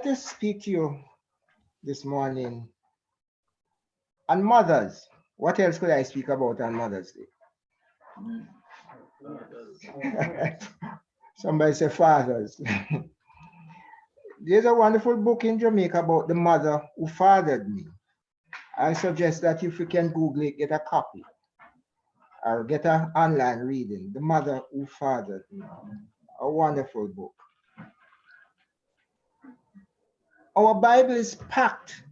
to speak to you this morning on mothers. What else could I speak about on Mother's Day? Somebody say fathers. There's a wonderful book in Jamaica about the mother who fathered me. I suggest that if you can Google it, get a copy or get an online reading. The Mother Who Fathered Me. A wonderful book. Our Bible is packed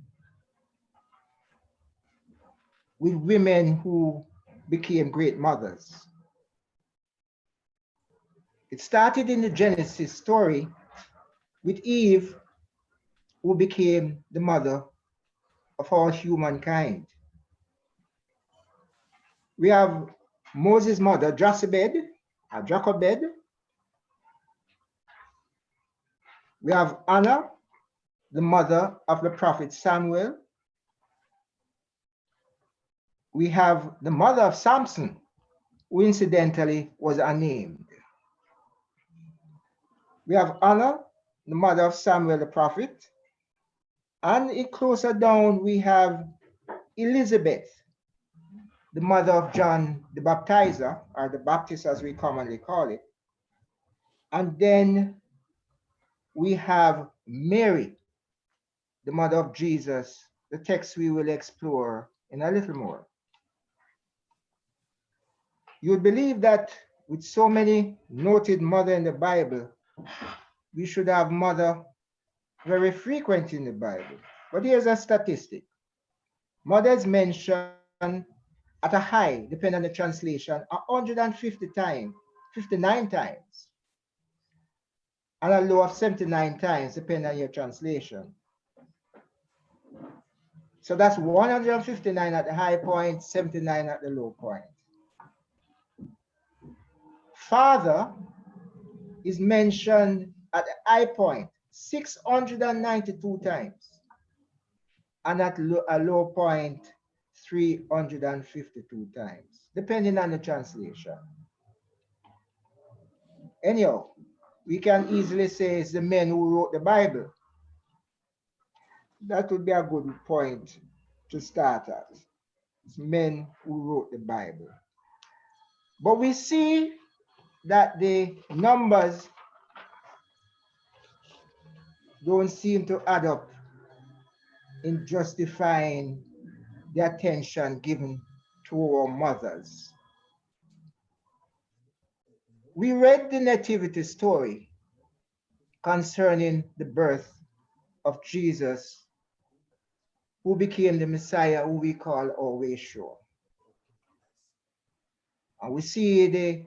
with women who became great mothers. It started in the Genesis story with Eve, who became the mother of all humankind. We have Moses' mother, Jochebed, or Jochebed. We have Anna, the mother of the prophet Samuel. We have the mother of Samson, who incidentally was unnamed. We have Anna, the mother of Samuel the prophet. And closer down, we have Elizabeth, the mother of John the Baptizer, or the Baptist as we commonly call it. And then we have Mary, the mother of Jesus, the text we will explore in a little more. You would believe that with so many noted mothers in the Bible, we should have mother very frequent in the Bible. But here's a statistic. Mothers mentioned at a high, depending on the translation, 150 times, 59 times, and a low of 79 times, depending on your translation. So that's 159 at the high point, 79 at the low point. Father is mentioned at the high point 692 times, and at a low point 352 times, depending on the translation. Anyhow, we can easily say it's the men who wrote the Bible. That would be a good point to start at. It's men who wrote the Bible. But we see that the numbers don't seem to add up in justifying the attention given to our mothers. We read the nativity story concerning the birth of Jesus, who became the Messiah, who we call our way sure. And we see the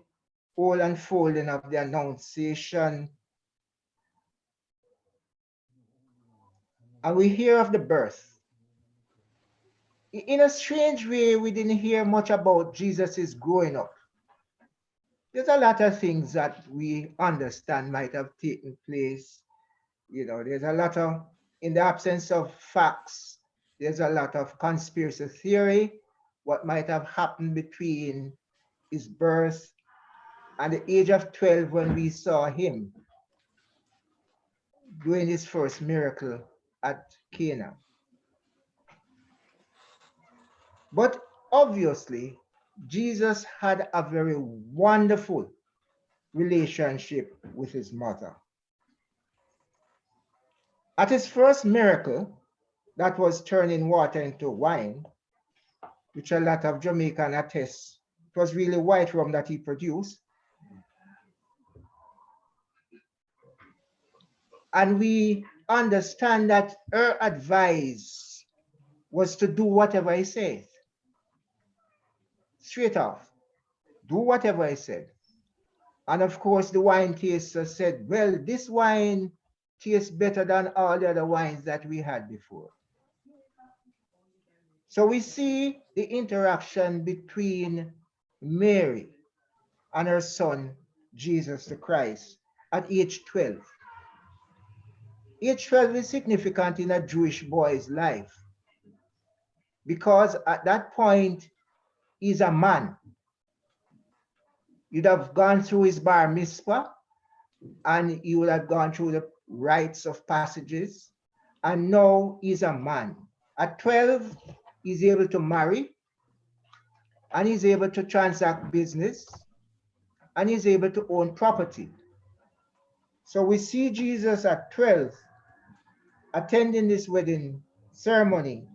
whole unfolding of the Annunciation. And we hear of the birth. In a strange way, we didn't hear much about Jesus' growing up. There's a lot of things that we understand might have taken place. You know, there's a lot of, in the absence of facts, there's a lot of conspiracy theory, what might have happened between his birth and the age of 12 when we saw him doing his first miracle at Cana. But obviously, Jesus had a very wonderful relationship with his mother. At his first miracle, that was turning water into wine, which a lot of Jamaican attest, it was really white rum that he produced. And we understand that her advice was to do whatever he said. Straight off, do whatever he said. And of course, the wine taster said, well, this wine tastes better than all the other wines that we had before. So we see the interaction between Mary and her son, Jesus the Christ, at age 12. Age 12 is significant in a Jewish boy's life because at that point, he's a man. You'd have gone through his bar mitzvah and he would have gone through the rites of passages and now he's a man. At 12, he's able to marry, and he's able to transact business, and he's able to own property. So we see Jesus at 12 attending this wedding ceremony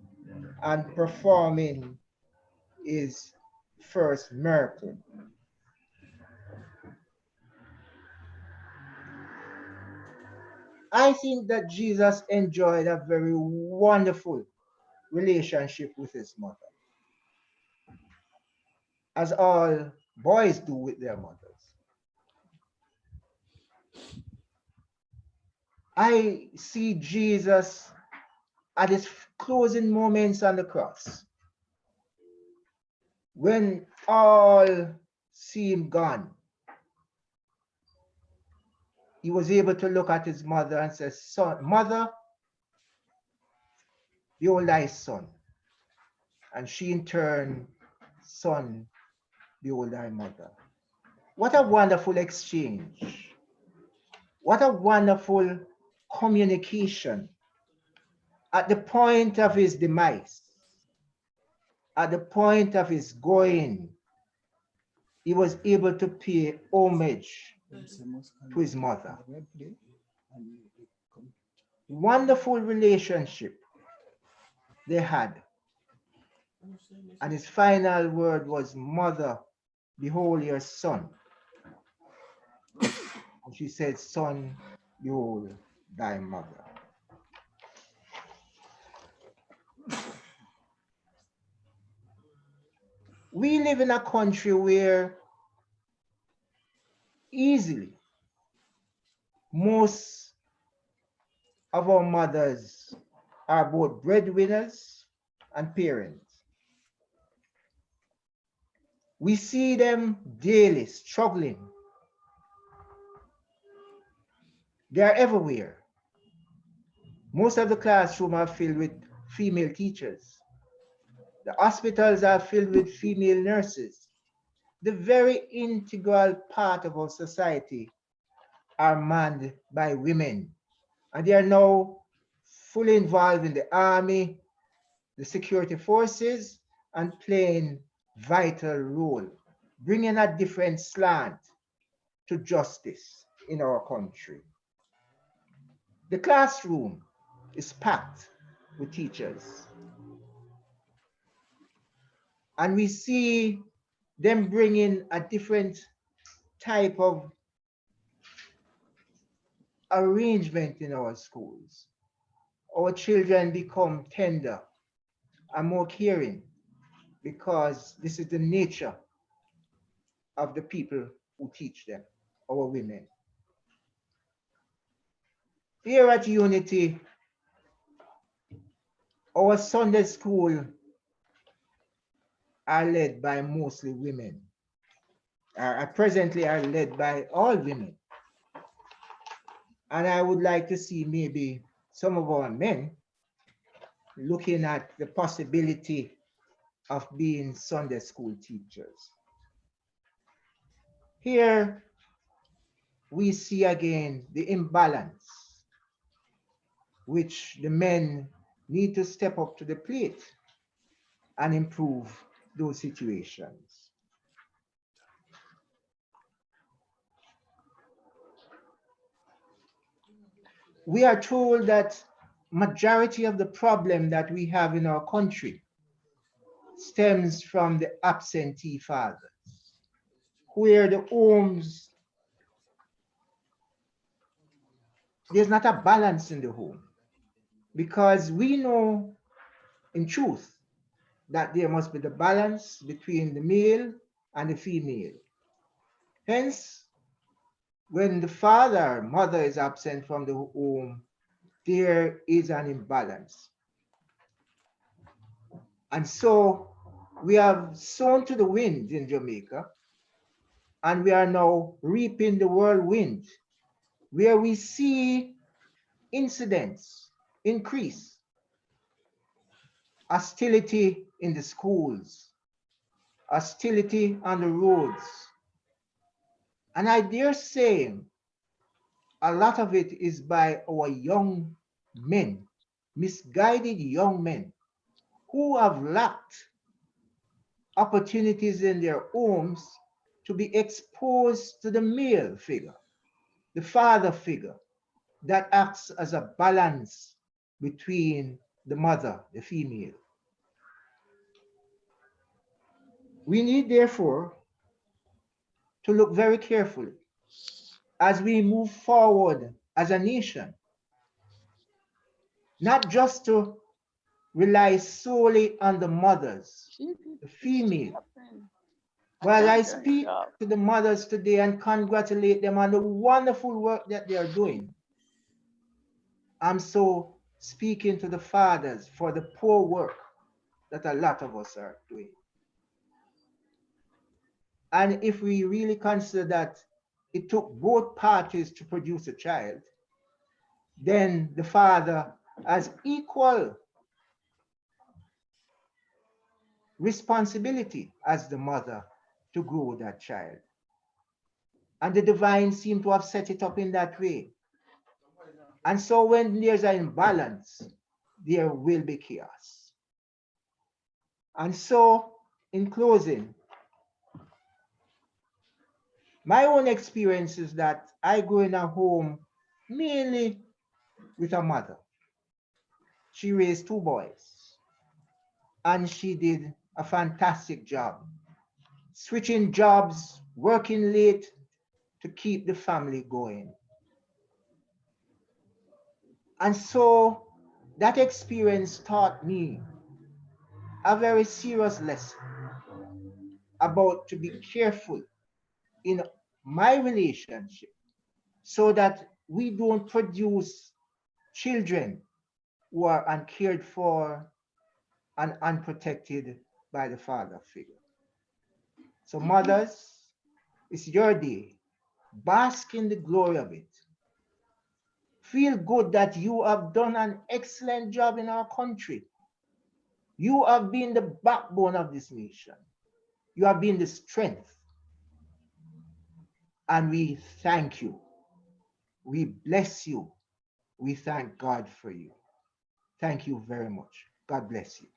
and performing his first miracle. I think that Jesus enjoyed a very wonderful relationship with his mother, as all boys do with their mothers. I see Jesus at his closing moments on the cross, when all seemed gone. He was able to look at his mother and say, "Son, mother, behold thy son." And she in turn, "Son, behold thy mother." What a wonderful exchange. What a wonderful communication at the point of his demise, at the point of his going. He was able to pay homage to his mother. Wonderful relationship they had. And his final word was, "Mother, behold your son." And she said, "Son, behold thy mother." We live in a country where easily most of our mothers are both breadwinners and parents. We see them daily struggling. They are everywhere. Most of the classrooms are filled with female teachers. The hospitals are filled with female nurses. The very integral part of our society are manned by women. And they are now fully involved in the army, the security forces, and playing vital role, bringing a different slant to justice in our country. The classroom is packed with teachers, and we see them bringing a different type of arrangement in our schools. Our children become tender and more caring because this is the nature of the people who teach them, our women. Here at Unity, our Sunday school are led by mostly women, presently are led by all women. And I would like to see maybe some of our men looking at the possibility of being Sunday school teachers. Here we see again the imbalance which the men need to step up to the plate and improve those situations. We are told that majority of the problem that we have in our country stems from the absentee fathers, where the homes, there's not a balance in the home, because we know in truth that there must be the balance between the male and the female. Hence, when the father, mother is absent from the home, there is an imbalance. And so we have sown to the wind in Jamaica, and we are now reaping the whirlwind, where we see incidents increase, hostility in the schools, hostility on the roads. And I dare say a lot of it is by our young men misguided young men who have lacked opportunities in their homes to be exposed to the male figure, the father figure that acts as a balance between the mother, the female. We need, therefore, to look very carefully as we move forward as a nation, not just to rely solely on the mothers, Jesus, the this is female. happening. I While I can't turn it speak off. to the mothers today and congratulate them on the wonderful work that they are doing, I'm so speaking to the fathers for the poor work that a lot of us are doing. And if we really consider that it took both parties to produce a child, then the father has equal responsibility as the mother to grow that child. And the divine seem to have set it up in that way. And so when there's an imbalance, there will be chaos. And so, in closing, my own experience is that I grew in a home mainly with a mother. She raised two boys, and she did a fantastic job, switching jobs, working late to keep the family going. And so that experience taught me a very serious lesson about to be careful in my relationship so that we don't produce children who are uncared for and unprotected by the father figure. So, mothers, it's your day. Bask in the glory of it. Feel good that you have done an excellent job in our country. You have been the backbone of this nation. You have been the strength. And we thank you. We bless you. We thank God for you. Thank you very much. God bless you.